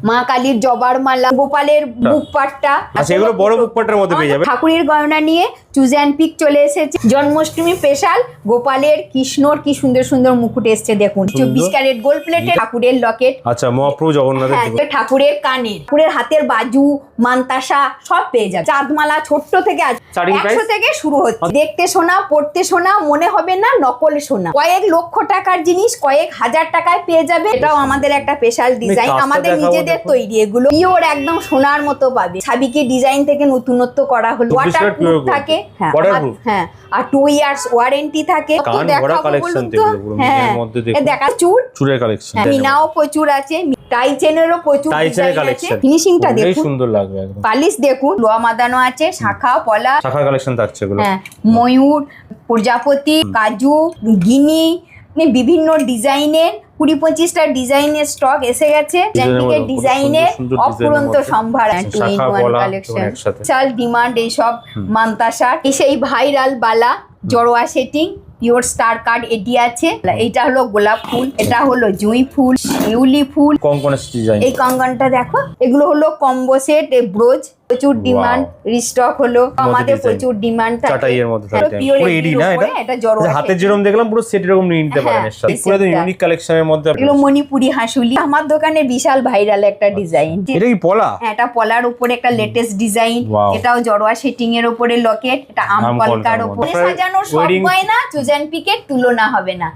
মা কালীর জবার মালা, গোপালের বুক পাট্টা, আচ্ছা এগুলো বড় বুক পাট্টার মধ্যে পেয়ে যাবে। ঠাকুরের গয়না নিয়ে চুজ অ্যান্ড পিক চলে এসেছে। জন্মাষ্টমী স্পেশাল গোপালের, কৃষ্ণর কি সুন্দর সুন্দর মুকুট এসছে দেখুন। 24 ক্যারেট গোল্ড প্লেটের ঠাকুরের লকেট। আচ্ছা মহাপ্রভু জগন্নাথের ঠাকুরের কানের, ঠাকুরের হাতের বাজু, মান্তাসা সব পেয়ে যাবে। চাঁদমালা ছোট্ট থেকে 100 থেকে শুরু হচ্ছে। দেখতে সোনা, পড়তে সোনা, মনে হবে না নকল সোনা। কয়েক লক্ষ টাকার জিনিস কয়েক হাজার টাকায় পেয়ে যাবে। এটাও আমাদের একটা স্পেশাল ডিজাইন, আমাদের নিজেদের তৈরি। এগুলো পিওর একদম সোনার মতো পাবে। ছাবিকে ডিজাইন থেকে নতুনত্ব করা হলো। ওয়াটারপ্রুফ থাকে, হ্যাঁ, আর 2 ইয়ার্স ওয়ারেন্টি থাকে। তো দেখাবো বলুন তো। হ্যাঁ দেখা চুরের কালেকশন, মিনাও প্রচুর আছে, টাই চেনেরও প্রচুর ডিজাইন আছে। ফিনিশিংটা দেখুন, সুন্দর লাগবে একদম। পালিশ দেখুন, লোহা মাদানো আছে, শাখা পলা, শাখা কালেকশন থাকছে এগুলো। হ্যাঁ, ময়ূর, প্রজাপতি, কাজু, গিনি, বিভিন্ন ডিজাইনের 20-25টা ডিজাইনের স্টক এসে গেছে। জ্যান্টিকের ডিজাইনের অপুরন্ত সম্ভার। কালেকশন, চাল ডিমান্ড এইসব মান্তাসা। সেই ভাইরাল বালা জড়োয়া সেটিং, পিওর স্টার কার্ড এটি আছে। এইটা হলো গোলাপ ফুল, এটা হলো জুঁই ফুল, শিউলি ফুল, কঙ্কনের ডিজাইন। এই কঙ্কনটা দেখো। এগুলো হলো কম্বো সেট, ব্রোজ, প্রচুর ডিমান্ড, রিস্টক হলো, আমাদের প্রচুর ডিমান্ড থাকে। চাটাইয়ের মধ্যে থাকে পুরো এডি না, এটা জড়োয়া। হাতে যেরকম দেখলাম পুরো সেট এরকম নিয়ে নিতে পারেন। এর সাথে পুরো ইউনিক কালেকশনের মধ্যে। এগুলো মণিপুরি হাসুলি, আমার দোকানে বিশাল ভাইরাল একটা ডিজাইন। এটা কি পলা? হ্যাঁ, এটা পলার উপরে একটা লেটেস্ট ডিজাইন। এটাও জড়োয়া সেটিং এর উপরে লকেট, এটা আম কলকার উপরে সাজানোর সব গয়না চুজ অ্যান্ড পিকের তুলনা হবে না।